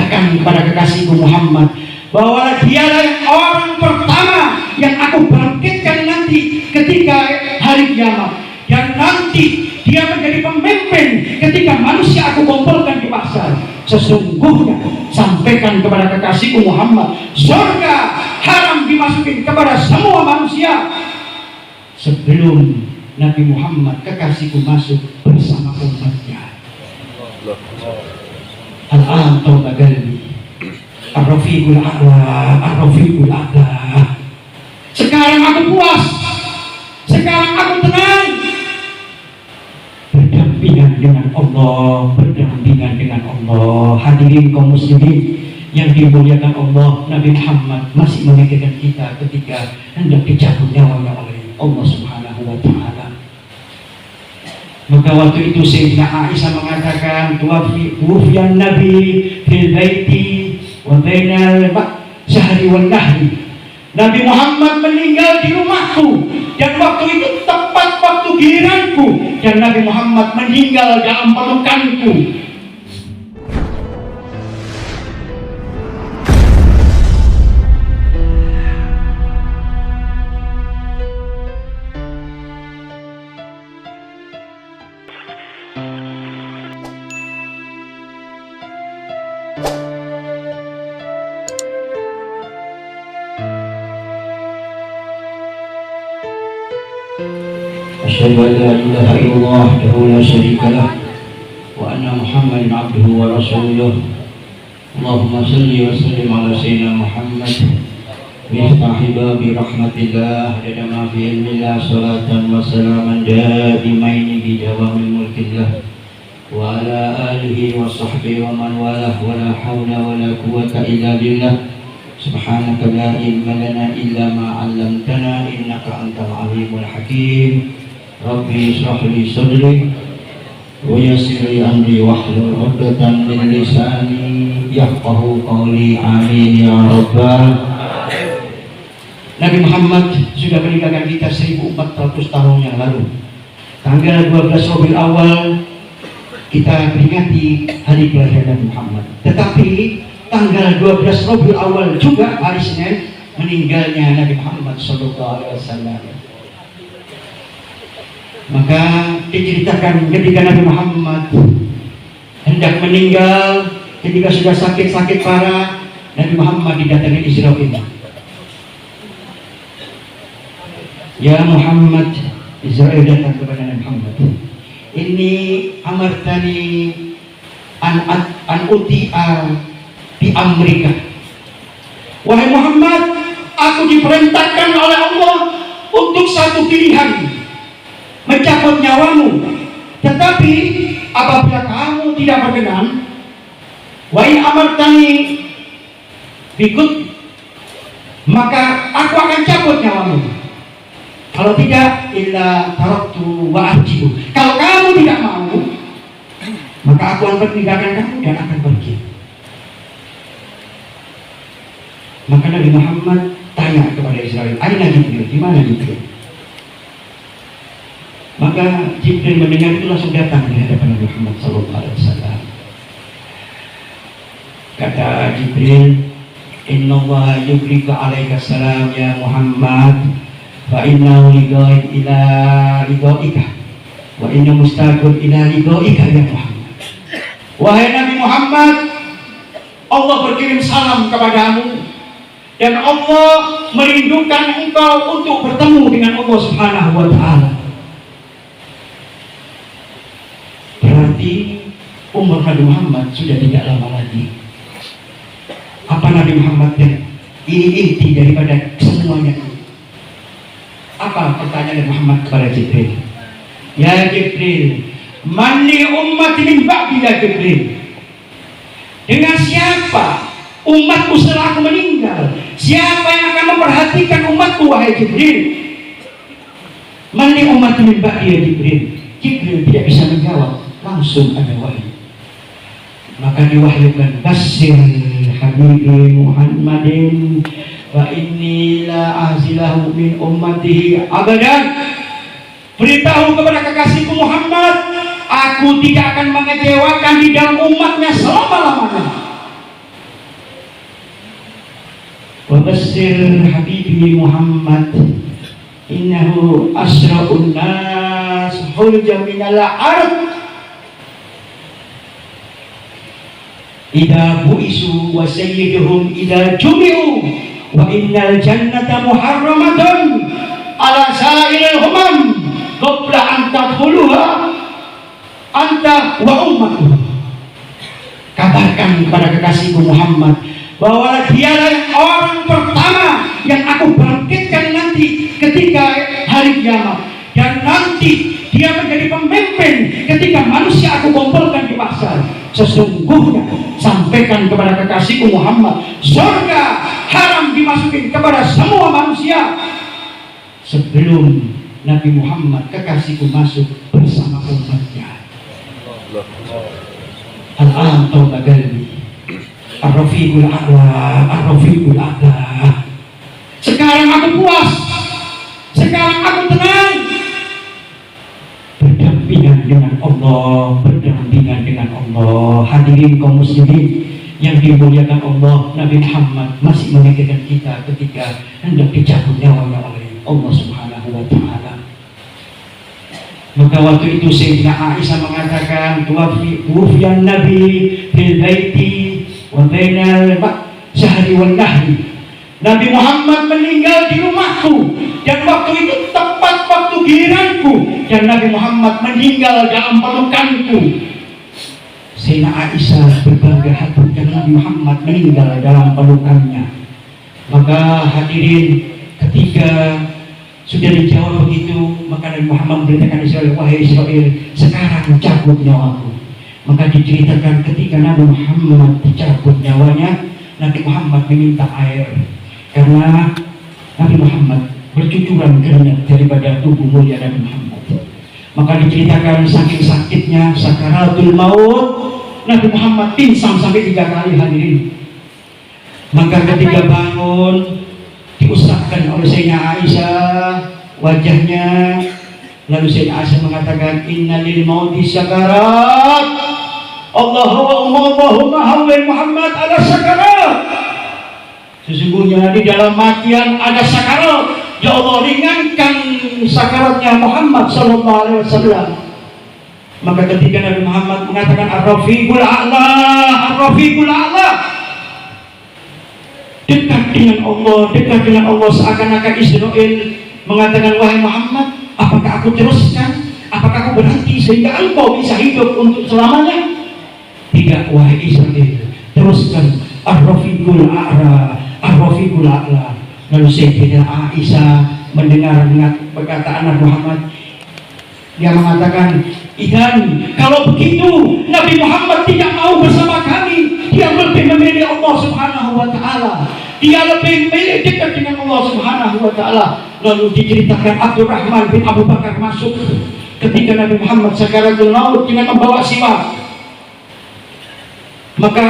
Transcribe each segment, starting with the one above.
katakan kepada kekasihku Muhammad bahwa dialah orang pertama yang aku bangkitkan nanti ketika hari kiamat, dan nanti dia menjadi pemimpin ketika manusia aku kumpulkan di mahsyar. Sesungguhnya sampaikan kepada kekasihku Muhammad, surga haram dimasukin kepada semua manusia sebelum Nabi Muhammad kekasihku masuk bersama umatnya. Al-an tauba qalbi ar-rafiqul a'la, ar-rafiqul a'la. Sekarang aku puas, sekarang aku tenang, berdampingan dengan Allah, berdampingan dengan Allah. Hadirin kaum muslimin yang dimuliakan Allah, Nabi Muhammad masih memikirkan kita ketika hendak dicabut nyawanya oleh Allah Subhanahu wa ta'ala. Maka waktu itu Sayyidina Aisyah mengatakan, tuwaffiyan Nabi fil baiti wa bainal syahri wal nahri. Nabi Muhammad meninggal di rumahku, dan waktu itu tepat waktu giliranku, dan Nabi Muhammad meninggal dalam pelukanku. أشهد أن لا إله إلا الله وحده لا شريك له وأن محمدا عبده ورسوله. اللهم صل وسلم على سيدنا محمد مفتاح باب رحمة الله عدد ما في علم الله صلاة وسلاما دائمين بدوام ملك الله وعلى آله وصحبه ومن والاه ولا حول ولا قوة إلا بالله. سبحانك لا علم لنا إلا ما علمتنا إنك أنت العليم الحكيم. Rabbi shrah li sadri wa yassir li amri wahlul 'uqdatam min lisani yafqahu qawli. Amin ya rabbal. Nabi Muhammad sudah meninggalkan kita 1400 tahun yang lalu. Tanggal 12 Rabiul Awal kita peringati hari kelahiran Nabi Muhammad. Tetapi tanggal 12 Rabiul Awal juga hari Senin meninggalnya Nabi Muhammad sallallahu alaihi wasallam. Maka diceritakan ketika Nabi Muhammad hendak meninggal, ketika sudah sakit-sakit parah, Nabi Muhammad didatangi Israil. Ya Muhammad, Israil datang kepada Nabi Muhammad. Ini amartani an uti'a di Amerika. Wahai Muhammad, aku diperintahkan oleh Allah untuk satu pilihan, mencabut nyawamu. Tetapi apabila kamu tidak berkenan, wa in amartani bikut, maka aku akan cabut nyawamu. Kalau tidak, illa taraktu wa arji'u. Kalau kamu tidak mau, maka aku akan meninggalkan kamu dan akan pergi. Maka Nabi Muhammad tanya kepada Israil, aina Jibril, di mana Jibril? Maka Jibril mendengar itu langsung datang di hadapan Nabi Muhammad SAW. Kata Jibril, innallaha yublika alaika salam ya Muhammad, fa innahu liqa'id ila liqa'ika wa inna mustaqul ila liqa'ika ya Muhammad. Wahai Nabi Muhammad, Allah berkirim salam kepadamu, dan Allah merindukan engkau untuk bertemu dengan Allah Subhanahu wa ta'ala. Berarti umur Nabi Muhammad sudah tidak lama lagi. Apa Nabi Muhammad dan ini inti daripada semuanya. Apa pertanyaan Nabi Muhammad kepada Jibril? Ya Jibril, mani ummati min ba'di ya Jibril. Dengan siapa umatku setelah aku meninggal? Siapa yang akan memperhatikan umatku wahai Jibril? Mani ummati min ba'di ya Jibril. Jibril tidak bisa menjawab, langsung ada wahyu. Maka diwahyukan, Basyir Habibi Muhammadin wa inni la ahzilahu min ummatihi abadan. Beritahu kepada kekasihku Muhammad, aku tidak akan mengecewakan di dalam umatnya selama-lamanya. وبشر حبيبي محمد إنه أشرف الناس خرجا من الأرض إذا بؤسوا وسيدهم إذا جمعوا وإن الجنة محرمة على سائر الأمم قبل أن تدخلها أنت وأمتك. Kabarkan kepada kekasihku Muhammad bahwa dialah orang pertama yang aku bangkitkan nanti ketika hari kiamat, dan nanti dia menjadi pemimpin ketika manusia aku kumpulkan di pasar. Sesungguhnya sampaikan kepada kekasihku Muhammad, surga haram dimasukin kepada semua manusia sebelum Nabi Muhammad kekasihku masuk bersama umatnya. Al-an tauba qalbi Ar-Rafiqul A'la, Ar-Rafiqul A'la. Sekarang aku puas, sekarang aku tenang, berdampingan dengan Allah, berdampingan dengan Allah. Hadirin kaum muslimin yang dimuliakan Allah, Nabi Muhammad masih memikirkan kita ketika hendak dicabut nyawanya oleh Allah Subhanahu wa Ta'ala. Maka waktu itu Sayyidina Aisyah mengatakan, tuwaffiyan Nabi fil baiti wa bainal syahri wan nahri. Nabi Muhammad meninggal di rumahku, dan waktu itu tepat waktu giliranku, dan Nabi Muhammad meninggal dalam pelukanku. Sayyidina Aisyah berbangga hati karena Nabi Muhammad meninggal dalam pelukannya. Maka hadirin, ketika sudah dijawab begitu, maka Nabi Muhammad memberitakan Israel, wahai Israel, sekarang cabut nyawaku. Maka diceritakan ketika Nabi Muhammad dicabut nyawanya, Nabi Muhammad meminta air karena Nabi Muhammad bercucuran keringat daripada tubuh mulia Nabi Muhammad. Maka diceritakan saking sakitnya sakaratul maut, Nabi Muhammad pingsan sampai 3 kali hadirin. Maka ketika bangun, diusapkan oleh Sayyidina Aisyah wajahnya, lalu Sayyidina Aisyah mengatakan, inna lil mauti sakarat, Allahumma hawwin Muhammad ala sakarat. Sesungguhnya di dalam matian ada sakarat, ya Allah ringankan sakaratnya Muhammad sallallahu alaihi wasallam. Maka ketika Nabi Muhammad mengatakan Ar-Rafiqul A'la, Ar-Rafiqul A'la, dekat dengan Allah, seakan-akan Israel mengatakan, wahai Muhammad, apakah aku teruskan? Apakah aku berhenti sehingga engkau bisa hidup untuk selamanya? Tidak, wahai Israel, teruskan. Ar-Rafiqul A'la, Ar-Rafiqul A'la. Lalu Sayyidina Aisyah mendengar perkataan Nabi Muhammad, dia mengatakan, idan, kalau begitu Nabi Muhammad tidak mau bersama kami. Dia lebih memilih Allah Subhanahu wa Ta'ala, dia lebih memilih dekat dengan Allah Subhanahu wa Ta'ala. Lalu diceritakan Abdurrahman bin Abu Bakar masuk ketika Nabi Muhammad sakaratul maut dengan membawa siwak. Maka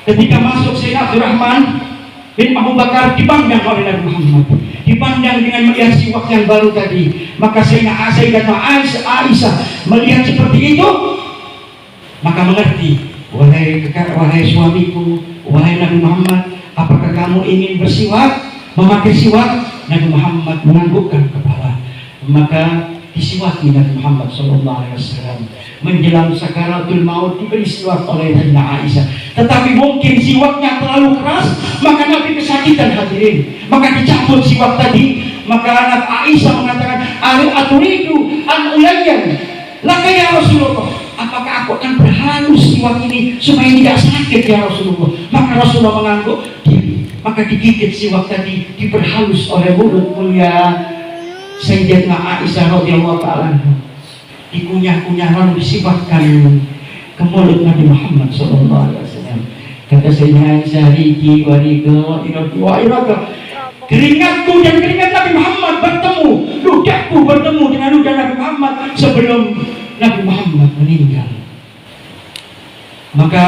ketika masuk Sayyidina Abdurrahman bin Abu Bakar dipandang oleh Nabi Muhammad, dipandang dengan melihat siwak yang baru tadi. Maka Sayyidina Aisyah melihat seperti itu, maka mengerti, wahai suamiku, wahai Nabi Muhammad, apakah kamu ingin bersiwak, memakai siwak? Nabi Muhammad menganggukkan kepala. Maka disiwaki Nabi Muhammad SAW. Menjelang sakaratul maut diberi siwak oleh Sayyidina Aisyah. Tetapi mungkin siwaknya terlalu keras, maka Nabi kesakitan hadirin. Maka dicabut siwak tadi. Maka anak Aisyah mengatakan, aturidu an ulayyan laka ya Rasulullah, apakah aku akan berhalus siwak ini supaya tidak sakit ya Rasulullah? Maka Rasulullah mengangguk, maka digigit siwak tadi, diperhalus oleh mulut mulia Sayyidatina Aisyah radhiyallahu ta'ala, dikunyah-kunyah lalu disiwakkan ke mulut Nabi Muhammad sallallahu alaihi wasallam. Kata Sayyidina Aisyah, riki wa iraka, keringatku dan keringat Nabi Muhammad bertemu, ludahku bertemu dengan ludah Nabi Muhammad sebelum Nabi Muhammad meninggal. Maka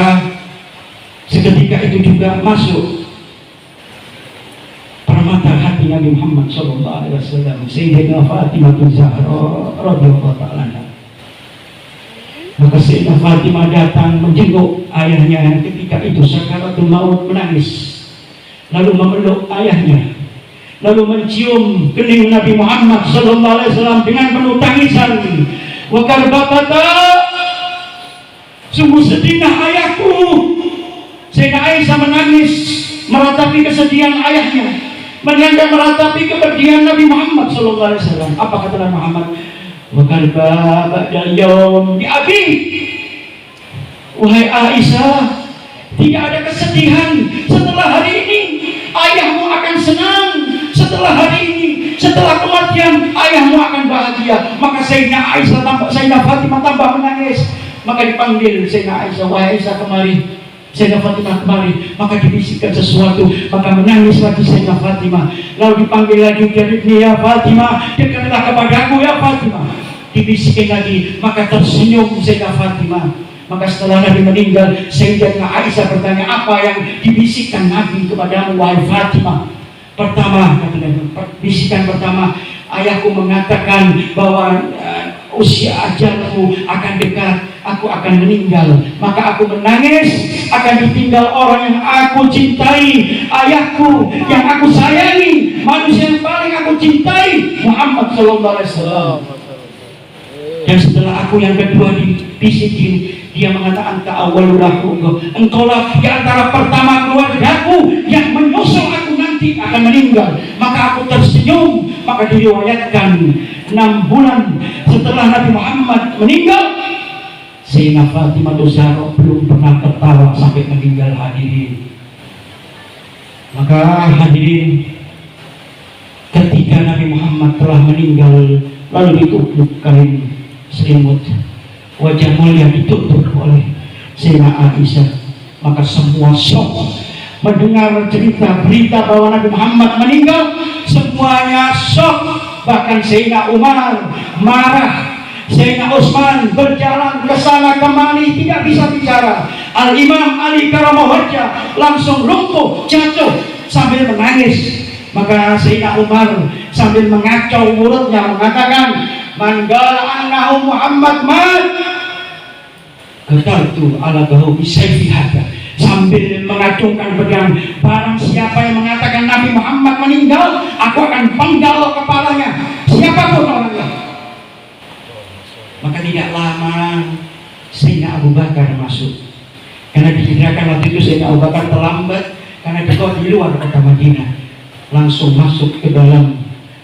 seketika itu juga masuk permata hati Nabi Muhammad SAW, Sayyidatina Fatimah Zahra radhiyallahu ta'ala. Maka Sayyidatina Fatimah datang menjenguk ayahnya yang ketika itu sakaratul maut, menangis. lalu memeluk ayahnya, lalu mencium kening Nabi Muhammad sallallahu alaihi wasallam dengan penuh tangisan. Wa karbata, sungguh sedihnya ayahku. Sayyidah Aisyah menangis meratapi kesedihan ayahnya, meratapi kepedihan Nabi Muhammad sallallahu alaihi wasallam. Apa kata Nabi Muhammad? Wa karbata yaum bi abi. Wahai Aisyah, tidak ada kesedihan setelah hari ini. Ayahmu akan senang setelah hari ini. Setelah kematian, ayahmu akan bahagia. Maka Sayyidah Aisyah Sayyidah Fatimah tambah menangis. Maka dipanggil Sayyidah Aisyah, wahai Aisyah kemari. Sayyidah Fatimah kemari. Maka dibisikkan sesuatu. Maka menangis lagi Sayyidah Fatimah. Lalu dipanggil lagi, ya Fatimah, dekatlah kepadaku ya Fatimah. Dibisikkan lagi. Maka tersenyum Sayyidah Fatimah. Maka setelah Nabi meninggal, Sayyidatuna Aisyah bertanya, apa yang dibisikkan Nabi kepadamu wahai Fatimah? Pertama, kata Nabi, bisikan pertama, ayahku mengatakan bahwa usia ajalku akan dekat, aku akan meninggal. Maka aku menangis akan ditinggal orang yang aku cintai, ayahku yang aku sayangi, manusia yang paling aku cintai, Muhammad sallallahu alaihi wasallam. Dan setelah aku yang kedua dibisikin, dia mengatakan ta'awwalulahu, engkaulah di antara pertama keluargaku yang menyusul aku nanti akan meninggal. Maka aku tersenyum. Maka diriwayatkan 6 bulan setelah Nabi Muhammad meninggal, Sayyidah Fatimah Zahra belum pernah tertawa sampai meninggal, hadirin. Maka hadirin, ketika Nabi Muhammad telah meninggal, lalu ditutup kain selimut, wajah mulia ditutup oleh Sayyidah Aisyah. Maka semua syok mendengar cerita berita bahwa Nabi Muhammad meninggal. Semuanya syok. Bahkan Sayyidina Umar marah, Sayyidina Utsman berjalan ke sana kemari tidak bisa bicara. Al-Imam Ali karamah wajah langsung lumpuh, jatuh sambil menangis. Maka Sayyidina Umar sambil mengacau mulutnya mengatakan, man qala annahu Muhammad mat qataltu ala gahu bisayfi hada, sambil mengacungkan pedang, barang siapa yang mengatakan Nabi Muhammad meninggal, aku akan penggal kepalanya, siapapun orangnya. Maka tidak lama Sayyidina Abu Bakar masuk, karena dikirakan waktu itu Sayyidina Abu Bakar terlambat karena dia di luar kota Madinah. Langsung masuk ke dalam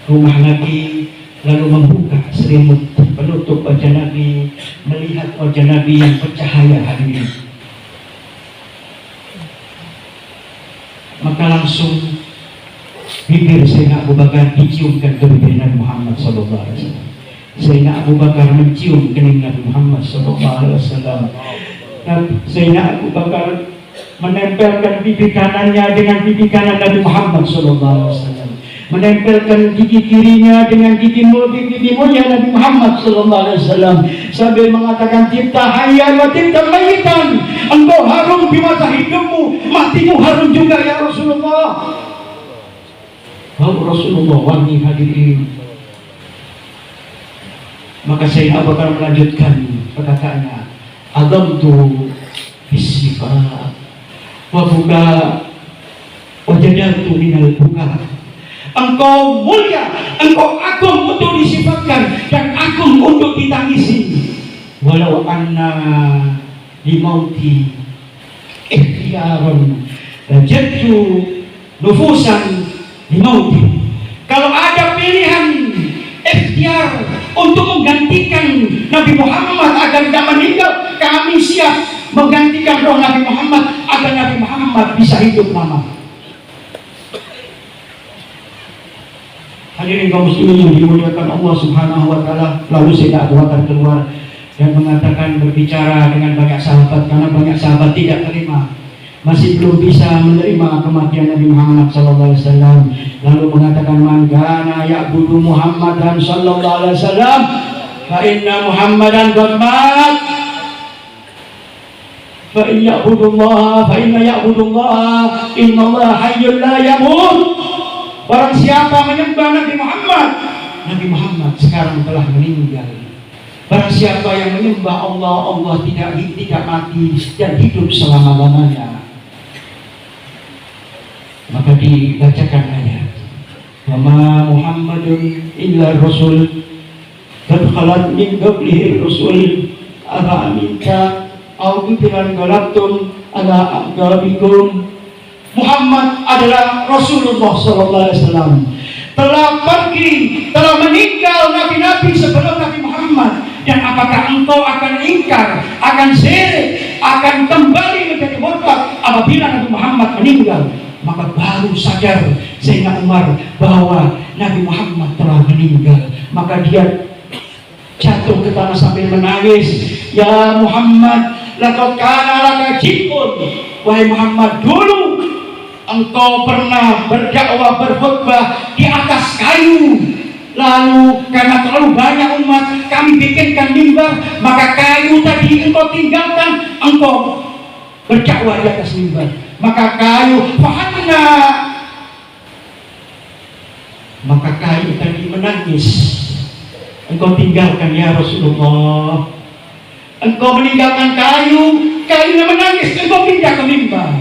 rumah Nabi, lalu membuka selimut penutup wajah Nabi, melihat wajah Nabi yang bercahaya hadirin. Maka langsung bibir Sayyidina Abu Bakar diciumkan ke bibir Nabi Muhammad SAW. Sayyidina Abu Bakar mencium kening Nabi Muhammad SAW. Sayyidina Abu Bakar menempelkan pipi kanannya dengan pipi kanan Nabi Muhammad SAW, menempelkan gigi kirinya dengan gigi mulia Nabi Muhammad SAW, sambil mengatakan, cipta hayyan wa cipta mayitan, engkau harum di masa hidupmu, matimu harum juga ya Rasulullah. Lalu Rasulullah wangi hadirin. Maka Sayyidina Abu Bakar melanjutkan perkataannya, adamtu bisifat wa buka wajadatu minal buka. Engkau mulia, engkau agung untuk disifatkan dan agung untuk ditangisi. Walau anna limauti ikhtiarun jaddu nufusan limauti. Kalau ada pilihan ikhtiar untuk menggantikan Nabi Muhammad agar tidak meninggal, kami siap menggantikan roh Nabi Muhammad agar Nabi Muhammad bisa hidup lama. Hadirin kaum muslimin yang dimuliakan Allah Subhanahu wa taala, lalu Sayyidina Abu Bakar keluar dan mengatakan, berbicara dengan banyak sahabat, karena banyak sahabat tidak terima, masih belum bisa menerima kematian Nabi Muhammad sallallahu alaihi wasallam. Lalu mengatakan, man kana ya'budu Muhammadan sallallahu alaihi wasallam fa inna Muhammadan qad mat. Fa in ya'budullah fa inna ya'budullah innallaha hayyun la yamut. Barang siapa menyembah Nabi Muhammad, Nabi Muhammad sekarang telah meninggal. Barang siapa yang menyembah Allah, Allah tidak mati dan hidup selama-lamanya. Maka dibacakan ayat, "Wa ma Muhammadun illa rasul qad khalat min qablihi rusul afa aminta aw bilan galaktum ala aqabikum." Muhammad adalah Rasulullah sallallahu alaihi wasallam. Telah pergi, telah meninggal nabi-nabi sebelum Nabi Muhammad. Dan apakah engkau akan ingkar, akan syirik, akan kembali menjadi murtad apabila Nabi Muhammad meninggal? Maka baru sadar Sayyidina Umar bahwa Nabi Muhammad telah meninggal. Maka dia jatuh ke tanah sambil menangis. "Ya Muhammad, laqad kana laka jibun." Wahai Muhammad, dulu engkau pernah berdakwah, berkhutbah di atas kayu. Lalu karena terlalu banyak umat, kami bikinkan mimbar, maka kayu tadi engkau tinggalkan, engkau berdakwah di atas mimbar. Maka kayu fahatna, maka kayu tadi menangis. Engkau tinggalkan ya Rasulullah. Engkau meninggalkan kayu, kayunya menangis, engkau pindah ke mimbar.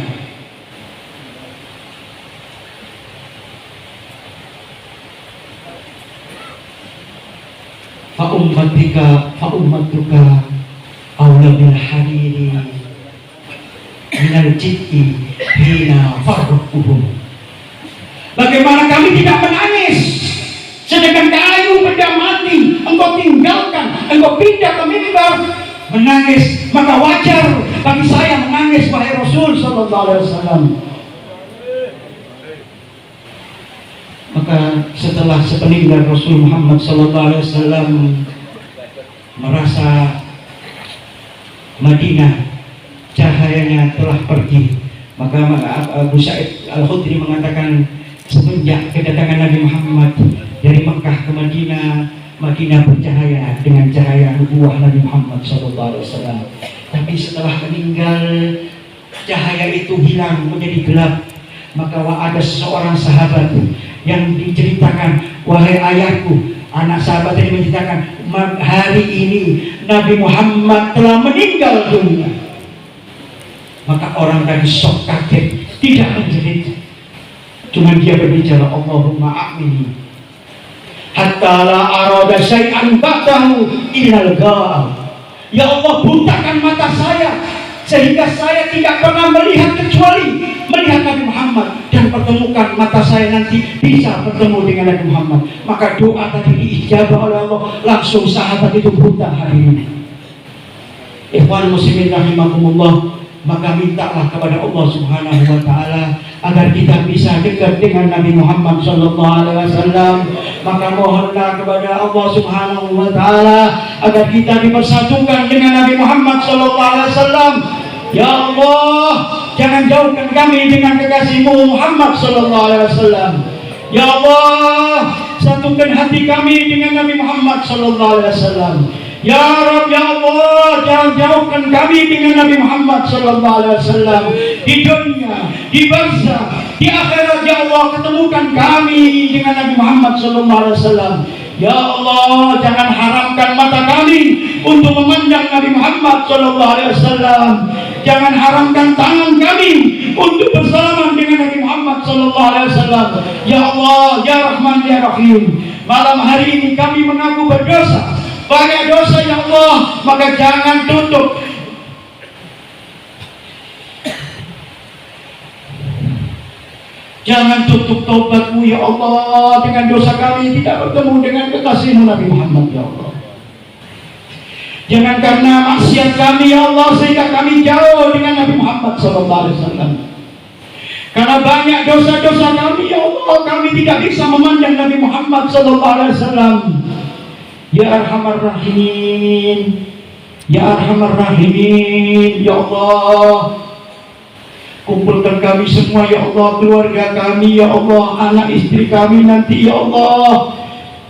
Fa'ummatuka awla bil hariri minal jiddi hina farruquhum. Bagaimana kami tidak menangis sedangkan kayu benda mati engkau tinggalkan, engkau pindah ke mimbar menangis? Maka wajar bagi saya menangis wahai Rasul sallallahu alaihi wasallam. Maka setelah sepeninggal Rasul Muhammad sallallahu alaihi wasallam merasa Madinah cahayanya telah pergi, maka Abu Sa'id Al-Khudri mengatakan semenjak kedatangan Nabi Muhammad dari Mekah ke Madinah, Madinah bercahaya dengan cahaya nubuwah Nabi Muhammad sallallahu alaihi wasallam. Tapi setelah meninggal cahaya itu hilang menjadi gelap. Maka ada seseorang sahabat yang diceritakan, "Wahai ayahku," anak sahabat ini menceritakan, "hari ini Nabi Muhammad telah meninggal dunia." Maka orang tadi sok kaget, tidak menjerit, cuma dia berbicara, "Allahumma a'mini hatta la arada syai'an ba'dahu illal ghal." Ya Allah, butakan mata saya sehingga saya tidak pernah melihat kecuali melihat Nabi Muhammad, dan pertemukan mata saya nanti bisa bertemu dengan Nabi Muhammad. Maka doa tadi diijabah oleh Allah, langsung sahabat itu buta hari ini. Ikhwan muslimin rahimakumullah, maka mintalah kepada Allah Subhanahu wa taala agar kita bisa dekat dengan Nabi Muhammad sallallahu alaihi wasallam. Maka mohonlah kepada Allah Subhanahu wa taala agar kita dipersatukan dengan Nabi Muhammad sallallahu alaihi wasallam. Ya Allah, jangan jauhkan kami dengan kekasih-Mu Muhammad sallallahu alaihi wasallam. Ya Allah, satukan hati kami dengan Nabi Muhammad sallallahu alaihi wasallam. Ya Rabb, ya Allah, jangan jauhkan kami dengan Nabi Muhammad sallallahu alaihi wasallam di dunia, di barzakh, di akhirat. Ya Allah, ketemukan kami dengan Nabi Muhammad sallallahu alaihi wasallam. Ya Allah, jangan haramkan mata kami untuk memandang Nabi Muhammad sallallahu alaihi wasallam. Jangan haramkan tangan kami untuk bersalaman dengan Nabi Muhammad sallallahu alaihi wasallam. Ya Allah, ya Rahman, ya Rahim, malam hari ini kami mengaku berdosa, banyak dosa ya Allah, maka jangan tutup taubatmu ya Allah dengan dosa kami tidak bertemu dengan kekasih-Mu Nabi Muhammad ya Allah. Jangan karena maksiat kami ya Allah sehingga kami jauh dengan Nabi Muhammad sallallahu alaihi wasallam. Karena banyak dosa-dosa kami ya Allah, kami tidak bisa memandang Nabi Muhammad sallallahu alaihi wasallam. Ya Arhamar Rahimin, Ya Arhamar Rahimin, ya Allah, kumpulkan kami semua ya Allah, keluarga kami ya Allah, anak istri kami nanti ya Allah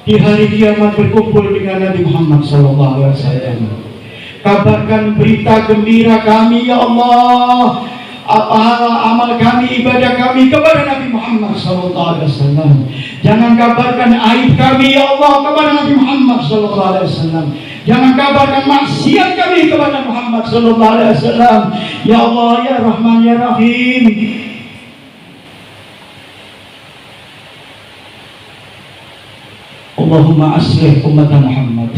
di hari kiamat berkumpul dengan Nabi Muhammad SAW. Kabarkan berita gembira kami ya Allah, amal kami, ibadah kami kepada Nabi Muhammad SAW. Jangan kabarkan aib kami ya Allah kepada Nabi Muhammad SAW. Jangan kabarkan maksiat kami kepada Muhammad SAW. Ya Allah, ya Rahman, ya Rahim, Allahumma aslih umat Muhammad.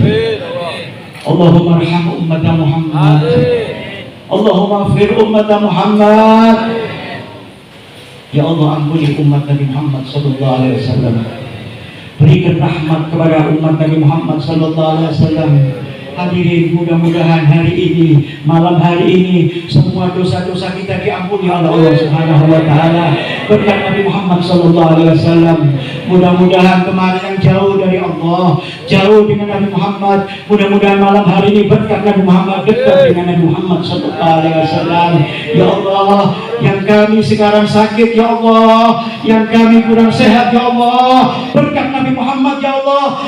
Allahumma arham umat Muhammad. Allahumma fir umat Muhammad. Ya Allah, ampuni umat Nabi Muhammad sallallahu alaihi wasallam. Berikan rahmat kepada umat Nabi Muhammad sallallahu alaihi wasallam. Hadirin, mudah-mudahan hari ini, malam hari ini, semua dosa-dosa kita diampuni oleh Allah Subhanahu wa taala berkat Nabi Muhammad sallallahu alaihi wasallam. Mudah-mudahan kemarin yang jauh dari Allah, jauh dengan Nabi Muhammad, mudah-mudahan malam hari ini berkat Nabi Muhammad dekat dengan Nabi Muhammad sallallahu alaihi wasallam. Ya Allah, yang kami sekarang sakit, ya Allah, yang kami kurang sehat, ya Allah, berkat Nabi Muhammad, ya Allah,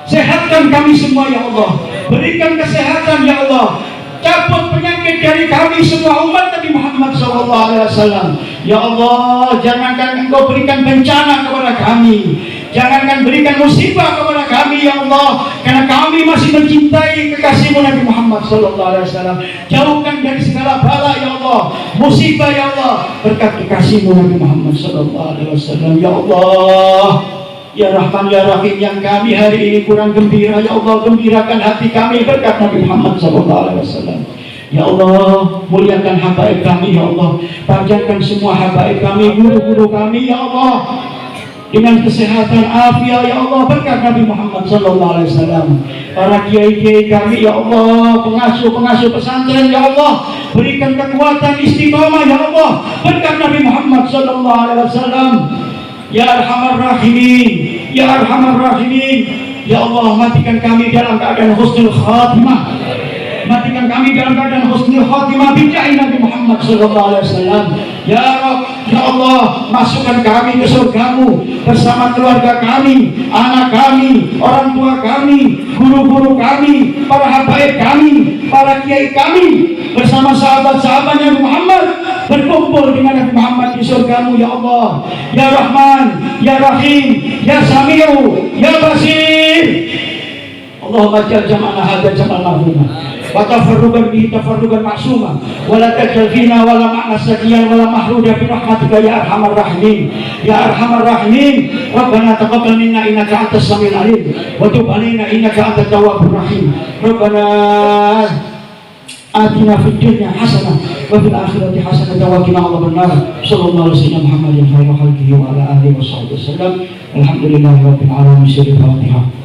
sehatkan kami semua, ya Allah. Berikan kesehatan, ya Allah. Cabut penyakit dari kami semua umat Nabi Muhammad SAW. Ya Allah, jangankan Engkau berikan bencana kepada kami, jangankan berikan musibah kepada kami, ya Allah, karena kami masih mencintai kekasihmu Nabi Muhammad SAW. Jauhkan dari segala bala, ya Allah, musibah, ya Allah, berkat kekasihmu Nabi Muhammad SAW. Ya Allah, ya Rahman ya Rahim, yang kami hari ini kurang gembira, ya Allah, gembirakan hati kami berkat Nabi Muhammad SAW. Ya Allah, muliakan habaib kami, ya Allah, panjangkan semua habaib kami, guru-guru kami, ya Allah, dengan kesehatan afiat, ya Allah, berkat Nabi Muhammad SAW. Para kiai-kiai kami, ya Allah, pengasuh-pengasuh pesantren, ya Allah, berikan kekuatan istiqomah, ya Allah, berkat Nabi Muhammad SAW. Ya Arhamar Rahimin, Ya Arhamar Rahimin, ya Allah, matikan kami dalam keadaan husnul khatimah, matikan kami dalam keadaan husnul khatimah bijahi Nabi Muhammad SAW. Ya Rabb, ya Allah, masukkan kami ke surgamu bersama keluarga kami, anak kami, orang tua kami, guru-guru kami, para habaib kami, para kiai kami, bersama sahabat-sahabat Nabi Muhammad, berkumpul dengan Nabi Muhammad di surgamu, ya Allah. Ya Rahman, ya Rahim, ya Sami'u, ya Basir. Allahumma jal jama'na hadha jamal mahfumah wa tafarrugan bihi tafarrugan ma'sumah wa la tajal fina wa la ma'na sakiyan wa la mahruda bi rahmatika ya Arhamar Rahimin, ya Arhamar Rahimin. Rabbana taqabbal minna innaka antas samiul alim wa tub alaina innaka antat tawwabur rahim. Rabbana atina fid dunya hasanah wa fil akhirati hasanah wa qina adzabannar. Sallallahu alaihi wasallam Muhammadin khairu khalqihi wa ala alihi wasallam. Alhamdulillahirabbil alamin. Al-Fatihah.